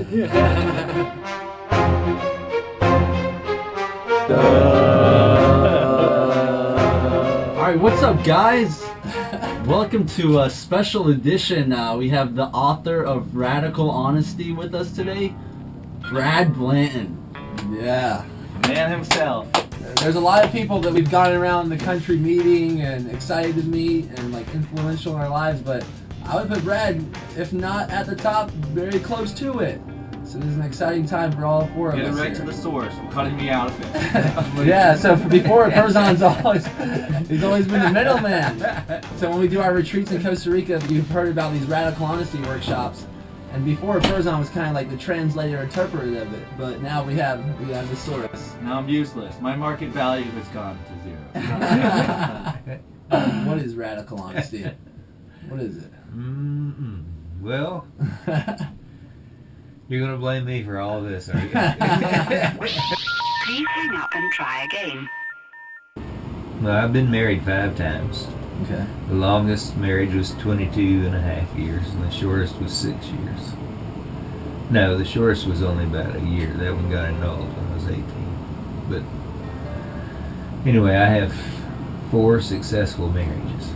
Alright, what's up, guys? Welcome to a special edition. We have the author of Radical Honesty with us today, Blanton. Yeah. Man himself. There's a lot of people that we've gone around the country meeting and excited to meet and like influential in our lives, but I would put Brad, if not at the top, very close to it. So this is an exciting time for all four of us. Get it right to the source. Cutting me out of it. Yeah, so before Perzon's he's always been the middleman. So when we do our retreats in Costa Rica, you've heard about these radical honesty workshops. And before, Perzon was kind of like the translator, interpreter of it, but now we have the source. Now I'm useless. My market value has gone to zero. What is radical honesty? What is it? Well, you're going to blame me for all this, are you? Please hang up and try again. Well, I've been married 5 times. Okay. The longest marriage was 22 and a half years, and the shortest was 6 years. No, the shortest was only about a year. That one got annulled when I was 18. But anyway, I have 4 successful marriages.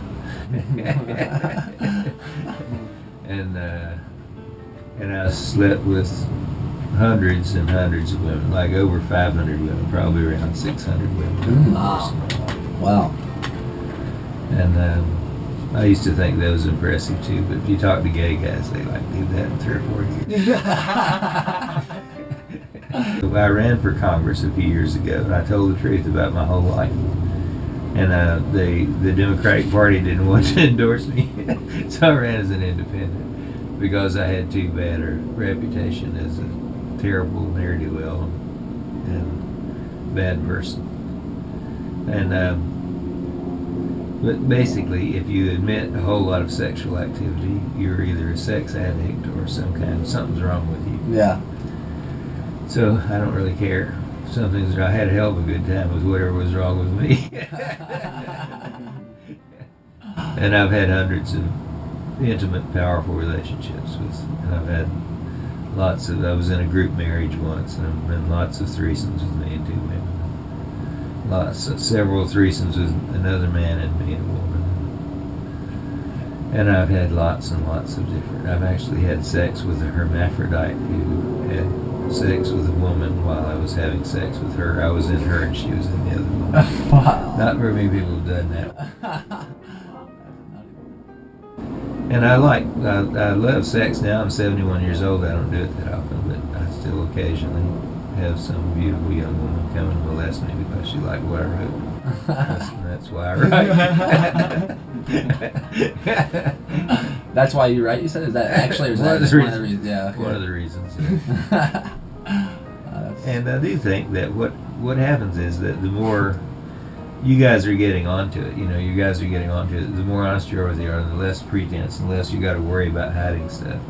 And I slept with hundreds and hundreds of women, like over 500 women, probably around 600 women. Wow. And I used to think that was impressive too, but if you talk to gay guys, they like do that in 3 or 4 years. I ran for Congress a few years ago, and I told the truth about my whole life. And the Democratic Party didn't want to endorse me, so I ran as an independent because I had too bad a reputation as a terrible ne'er-do-well and bad person. And but basically, if you admit a whole lot of sexual activity, you're either a sex addict or something's wrong with you. Yeah. So I don't really care. I had a hell of a good time with whatever was wrong with me. And I've had hundreds of intimate, powerful relationships and I've had I was in a group marriage once, and I've been lots of threesomes with me and 2 women. Several threesomes with another man and me and a woman. And I've had lots and lots of different. I've actually had sex with a hermaphrodite who had sex with a woman while I was having sex with her. I was in her and she was in the other woman. Wow. Not very many people have done that. And I love sex now. I'm 71 years old. I don't do it that often, but I still occasionally have some beautiful young woman come and molest me because she liked what I wrote. That's why I write. That's why you write, you said? Is that actually, or is that just one of the reasons? Yeah, okay. One of the reasons. Yeah. And I do think that what happens is that the more you guys are getting onto it, the more honest you are with the art, the less pretense, the less you got to worry about hiding stuff.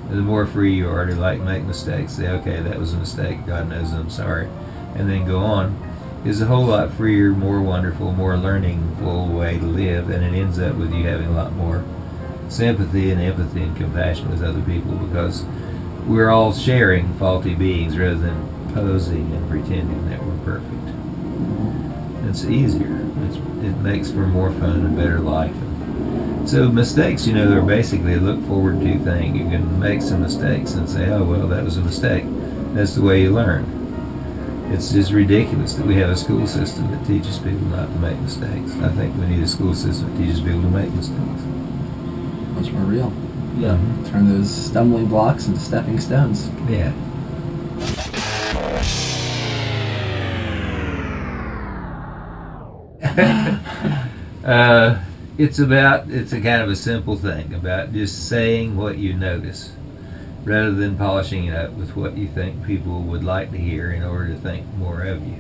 And the more free you are to make mistakes, say, okay, that was a mistake, God knows I'm sorry, and then go on, is a whole lot freer, more wonderful, more learningful way to live, and it ends up with you having a lot more sympathy and empathy and compassion with other people, because we're all sharing faulty beings rather than posing and pretending that we're perfect. It's easier. It makes for more fun and better life. So mistakes, they're basically a look forward to thing. You can make some mistakes and say, oh, well, that was a mistake. That's the way you learn. It's just ridiculous that we have a school system that teaches people not to make mistakes. I think we need a school system that teaches people to make mistakes. Much more real. Yeah. Turn those stumbling blocks into stepping stones. Yeah. It's a kind of a simple thing about just saying what you notice rather than polishing it up with what you think people would like to hear in order to think more of you.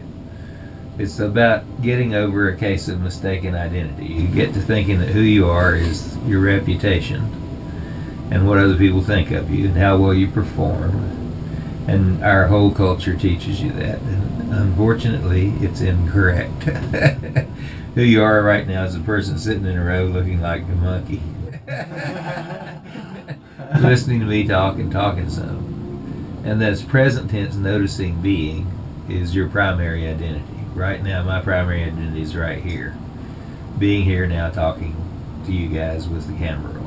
It's about getting over a case of mistaken identity. You get to thinking that who you are is your reputation and what other people think of you and how well you perform. And our whole culture teaches you that. And unfortunately, it's incorrect. Who you are right now is a person sitting in a row looking like a monkey. Listening to me talking some. And that's present tense noticing being is your primary identity. Right now, my primary identity is right here. Being here now talking to you guys with the camera rolling.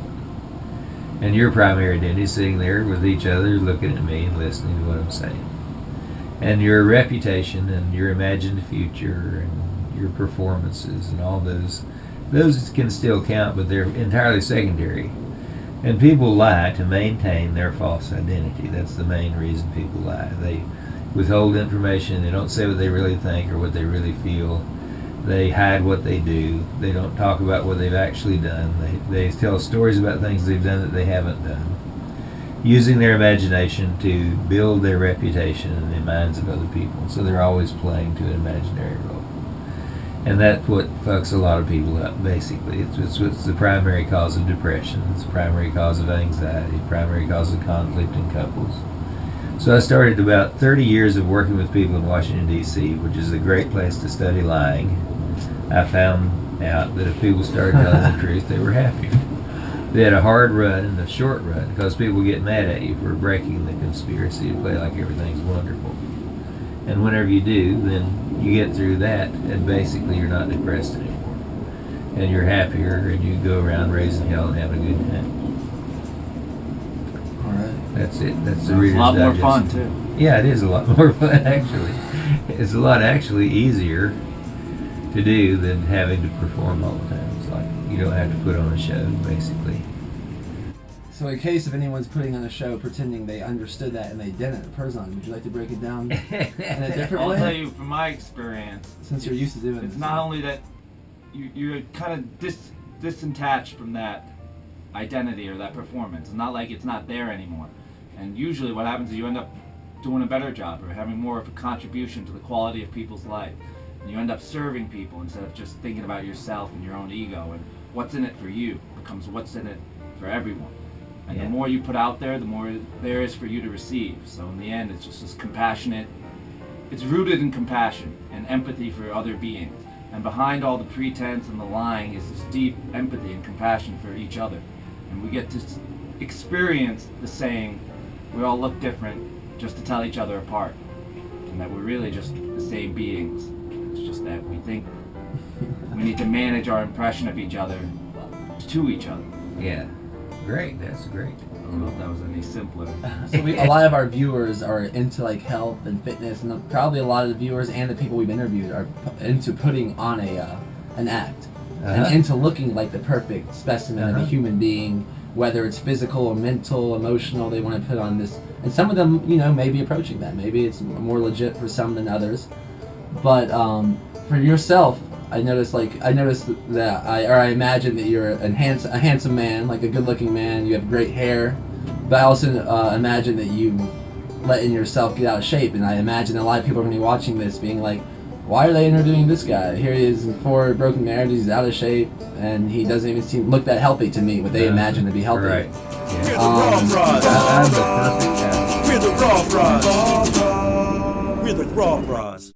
And your primary identity is sitting there with each other, looking at me and listening to what I'm saying. And your reputation and your imagined future and your performances and all those can still count, but they're entirely secondary. And people lie to maintain their false identity. That's the main reason people lie. They withhold information. They don't say what they really think or what they really feel. They hide what they do. They don't talk about what they've actually done. They tell stories about things they've done that they haven't done, using their imagination to build their reputation in the minds of other people. So they're always playing to an imaginary role. And that's what fucks a lot of people up, basically. It's the primary cause of depression. It's the primary cause of anxiety, primary cause of conflict in couples. So I started about 30 years of working with people in Washington, D.C., which is a great place to study lying. I found out that if people started telling the truth, they were happier. They had a hard run and a short run because people get mad at you for breaking the conspiracy to play like everything's wonderful. And whenever you do, then you get through that, and basically you're not depressed anymore. And you're happier, and you go around raising hell and having a good time. All right. That's it. That's the It's Reader's a lot more Digest. fun, too. Yeah, it is a lot more fun, actually. It's a lot actually easier to do than having to perform all the time. It's like you don't have to put on a show, basically. So in case if anyone's putting on a show pretending they understood that and they didn't, Perzan, would you like to break it down in a different I'll way? tell you from my experience. Since you're used to doing It's this. not only that you're kind of disattached from that identity or that performance. It's not like it's not there anymore. And usually what happens is you end up doing a better job or having more of a contribution to the quality of people's life. And you end up serving people instead of just thinking about yourself and your own ego. And what's in it for you becomes what's in it for everyone. And the more you put out there, the more there is for you to receive. So in the end, it's just this compassionate, it's rooted in compassion and empathy for other beings. And behind all the pretense and the lying is this deep empathy and compassion for each other. And we get to experience the saying, we all look different, just to tell each other apart. And that we're really just the same beings. It's just that we think we need to manage our impression of each other to each other. Yeah. Great, that's great. I don't know if that was any simpler. So a lot of our viewers are into like health and fitness, and probably a lot of the viewers and the people we've interviewed are into putting on an act and into looking like the perfect specimen of a human being, whether it's physical or mental, emotional. They want to put on this, and some of them, may be approaching that. Maybe it's more legit for some than others. But for yourself, I noticed that I imagine that you're a handsome man, like a good-looking man. You have great hair, but I also imagine that you letting yourself get out of shape. And I imagine a lot of people are going to be watching this, being like, "Why are they interviewing this guy? Here he is in 4 broken marriages, he's out of shape, and he doesn't even look that healthy to me. What they imagine to be healthy." Right. We're the I'm the perfect guy. RawBrahs. We're the RawBrahs. We're the RawBrahs.